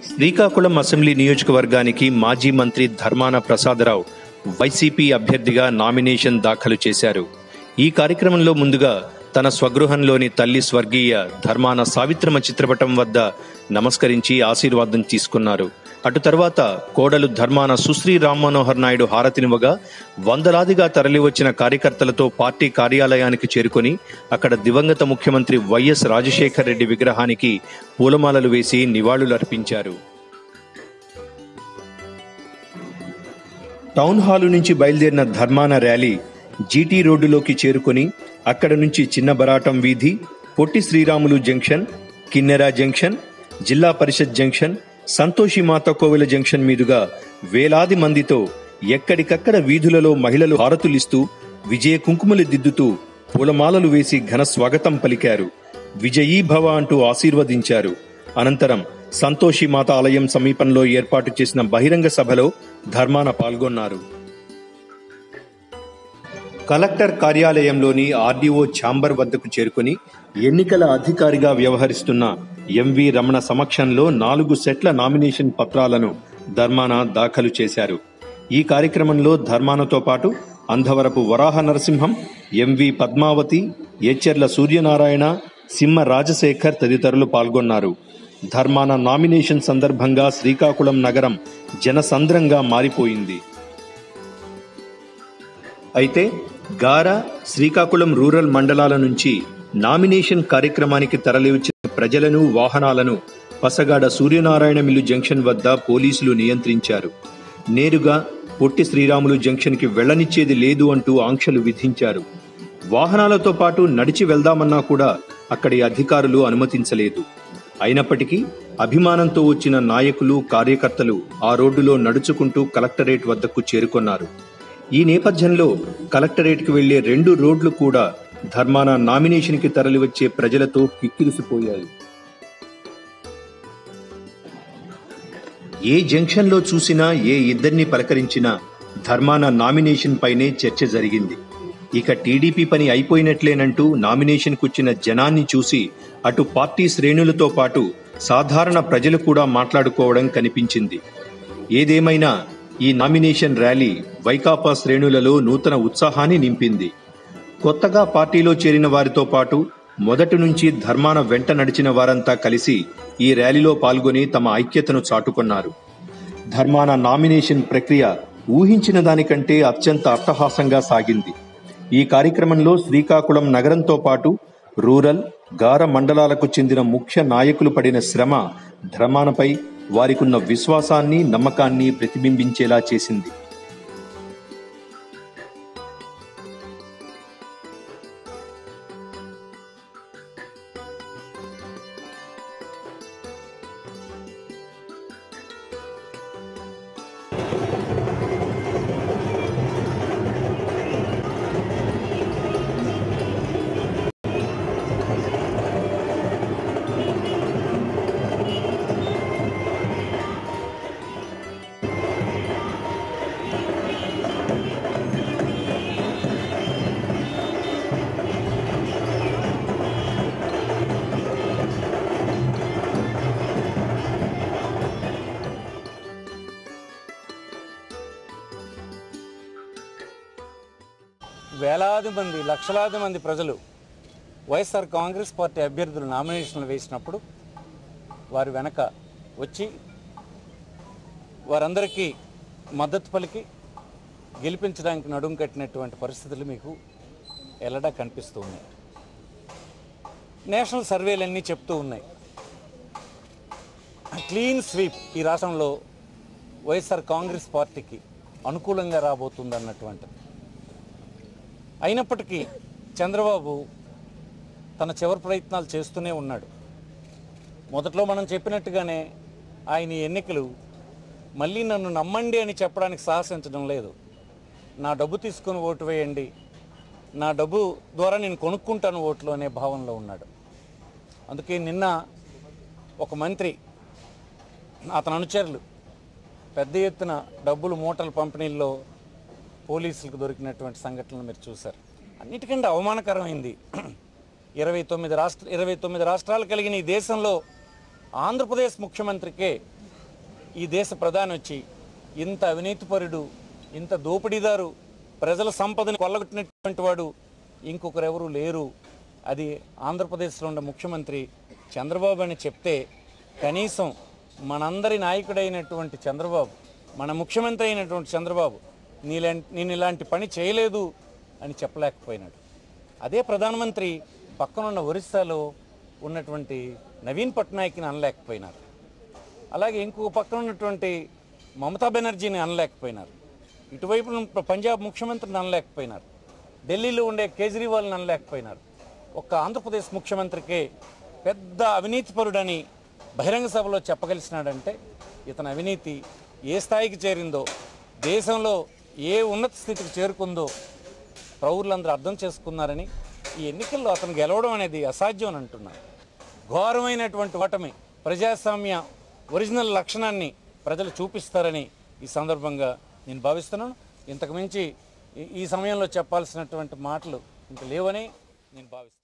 Srikakulam assembly నియోజకవర్గానికి మాజీ మంత్రి ధర్మాన ప్రసాదరావు వైసీపీ అభ్యర్థిగా నామినేషన్ దాఖలు చేశారు. ఈ కార్యక్రమంలో ముందుగా తన స్వగృహంలోని తల్లి స్వర్గీయ ధర్మాన సావిత్రమ్మ చిత్రపటం వద్ద నమస్కరించి ఆశీర్వాదం తీసుకున్నారు. అటు తర్వాత కోడలు ధర్మాన సుశ్రీ రామ్మనోహర్ నాయుడు హారతినివ్వగా వందలాదిగా తరలివచ్చిన కార్యకర్తలతో పార్టీ కార్యాలయానికి చేరుకొని అక్కడ దివంగత ముఖ్యమంత్రి వైఎస్ రాజశేఖర్ రెడ్డి విగ్రహానికి పూలమాలలు వేసి నివాళులర్పించారు. టౌన్ హాలు నుంచి బయలుదేరిన ధర్మాన ర్యాలీ జీటీ రోడ్డులోకి చేరుకొని అక్కడ నుంచి చిన్న బరాటం వీధి, పొట్టి శ్రీరాములు జంక్షన్, కిన్నెరా జంక్షన్, జిల్లా పరిషత్ జంక్షన్, సంతోషి మాత కోవెల జంక్షన్ మీదుగా వేలాది మందితో ఎక్కడికక్కడ వీధులలో మహిళలు హారతులిస్తూ విజయ కుంకుమలు దిద్దుతూ పూలమాలలు వేసి ఘన స్వాగతం పలికారు. విజయీ భవ అంటూ ఆశీర్వదించారు. అనంతరం సంతోషి మాత ఆలయం సమీపంలో ఏర్పాటు చేసిన బహిరంగ సభలో ధర్మాన పాల్గొన్నారు. కలెక్టర్ కార్యాలయంలోని ఆర్డీఓ ఛాంబర్ వద్దకు చేరుకుని ఎన్నికల అధికారిగా వ్యవహరిస్తున్న ఎంవి రమణ సమక్షంలో 4 సెట్ల నామినేషన్ పత్రాలను ధర్మాన దాఖలు చేశారు. ఈ కార్యక్రమంలో ధర్మానతో పాటు అంధవరపు వరాహ నరసింహం, ఎంవి పద్మావతి, ఎచ్చెర్ల సూర్యనారాయణ, సింహ రాజశేఖర్ తదితరులు పాల్గొన్నారు. ధర్మాన నామినేషన్ సందర్భంగా శ్రీకాకుళం నగరం జనసంద్రంగా మారిపోయింది. అయితే గార, శ్రీకాకుళం రూరల్ మండలాల నుంచి నామినేషన్ కార్యక్రమానికి తరలివచ్చిన ప్రజలను, వాహనాలను పసగాడ సూర్యనారాయణ మిల్లు జంక్షన్ వద్ద పోలీసులు నియంత్రించారు. నేరుగా పొట్టి శ్రీరాములు జంక్షన్కి వెళ్లనిచ్చేది లేదు అంటూ ఆంక్షలు విధించారు. వాహనాలతో పాటు నడిచి వెళ్దామన్నా కూడా అక్కడి అధికారులు అనుమతించలేదు. అయినప్పటికీ అభిమానంతో వచ్చిన నాయకులు, కార్యకర్తలు ఆ రోడ్డులో నడుచుకుంటూ కలెక్టరేట్ వద్దకు చేరుకొన్నారు. ఈ నేపథ్యంలో కలెక్టరేట్కి వెళ్లే 2 రోడ్లు కూడా ధర్మాన నామినేషన్కి తరలివచ్చే ప్రజలతో కిక్కిరిసిపోయాయి. ఏ జంక్షన్లో చూసినా, ఏ ఇద్దరిని పలకరించినా ధర్మాన నామినేషన్ పైనే చర్చ జరిగింది. ఇక టీడీపీ పని అయిపోయినట్లేనంటూ నామినేషన్కొచ్చిన జనాన్ని చూసి అటు పార్టీ శ్రేణులతో పాటు సాధారణ ప్రజలు కూడా మాట్లాడుకోవడం కనిపించింది. ఏదేమైనా ఈ నామినేషన్ ర్యాలీ వైకాపా శ్రేణులలో నూతన ఉత్సాహాన్ని నింపింది. కొత్తగా పార్టీలో చేరిన వారితో పాటు మొదటి నుంచి ధర్మాన వెంట నడిచిన వారంతా కలిసి ఈ ర్యాలీలో పాల్గొని తమ ఐక్యతను చాటుకున్నారు. ధర్మాన నామినేషన్ ప్రక్రియ ఊహించిన దానికంటే అత్యంత అట్టహాసంగా సాగింది. ఈ కార్యక్రమంలో శ్రీకాకుళం నగరంతో పాటు రూరల్, గార మండలాలకు చెందిన ముఖ్య నాయకులు పడిన శ్రమ ధర్మానపై వారికున్న విశ్వాసాన్ని, నమ్మకాన్ని ప్రతిబింబించేలా చేసింది. వేలాది మంది, లక్షలాది మంది ప్రజలు వైఎస్ఆర్ కాంగ్రెస్ పార్టీ అభ్యర్థులు నామినేషన్లు వేసినప్పుడు వారి వెనక వచ్చి వారందరికీ మద్దతు పలికి గెలిపించడానికి నడుం కట్టినటువంటి పరిస్థితులు మీకు ఎల్లడా కనిపిస్తూ ఉన్నాయి. నేషనల్ సర్వేలన్నీ చెప్తూ ఉన్నాయి, క్లీన్ స్వీప్ ఈ రాష్ట్రంలో వైఎస్ఆర్ కాంగ్రెస్ పార్టీకి అనుకూలంగా రాబోతుందన్నటువంటిది. అయినప్పటికీ చంద్రబాబు తన చివరి ప్రయత్నాలు చేస్తూనే ఉన్నాడు. మొదట్లో మనం చెప్పినట్టుగానే ఆయన ఎన్నికలు మళ్ళీ నన్ను నమ్మండి అని చెప్పడానికి సాహసించడం లేదు. నా డబ్బు తీసుకొని ఓటు వేయండి, నా డబ్బు ద్వారా నేను కొనుక్కుంటాను ఓట్లు అనే భావనలో ఉన్నాడు. అందుకే నిన్న ఒక మంత్రి, అతని అనుచరులు పెద్ద ఎత్తున డబ్బులు మూటల పంపిణీల్లో పోలీసులకు దొరికినటువంటి సంఘటనలు మీరు చూశారు. అన్నిటికంటే అవమానకరమైంది 29 రాష్ట్రాలు కలిగిన ఈ దేశంలో ఆంధ్రప్రదేశ్ ముఖ్యమంత్రికే ఈ దేశ ప్రధాని వచ్చి ఇంత అవినీతిపరుడు, ఇంత దోపిడీదారు, ప్రజల సంపదని కొల్లగొట్టినటువంటి వాడు ఇంకొకరెవరూ లేరు, అది ఆంధ్రప్రదేశ్లో ఉండే ముఖ్యమంత్రి చంద్రబాబు అని చెప్తే కనీసం మనందరి నాయకుడైనటువంటి చంద్రబాబు, మన ముఖ్యమంత్రి అయినటువంటి చంద్రబాబు నేను ఇలాంటి పని చేయలేదు అని చెప్పలేకపోయినాడు. అదే ప్రధానమంత్రి పక్కనున్న ఒరిస్సాలో ఉన్నటువంటి నవీన్ పట్నాయక్ని అనలేకపోయినారు. అలాగే ఇంకో పక్కన ఉన్నటువంటి మమతా బెనర్జీని అనలేకపోయినారు. ఇటువైపు పంజాబ్ ముఖ్యమంత్రిని అనలేకపోయినారు. ఢిల్లీలో ఉండే కేజ్రీవాల్ని అనలేకపోయినారు. ఒక్క ఆంధ్రప్రదేశ్ ముఖ్యమంత్రికే పెద్ద అవినీతిపరుడని బహిరంగ సభలో చెప్పగలిసినాడంటే ఇతని అవినీతి ఏ స్థాయికి చేరిందో, దేశంలో ఏ ఉన్నత స్థితికి చేరుకుందో పౌరులందరూ అర్థం చేసుకున్నారని, ఈ ఎన్నికల్లో అతను గెలవడం అనేది అసాధ్యం అని అంటున్నారు. ఘోరమైనటువంటి ఓటమి, ప్రజాస్వామ్య ఒరిజినల్ లక్షణాన్ని ప్రజలు చూపిస్తారని ఈ సందర్భంగా నేను భావిస్తున్నాను. ఇంతకు మించి ఈ సమయంలో చెప్పాల్సినటువంటి మాటలు ఇంక లేవని నేను భావిస్తున్నాను.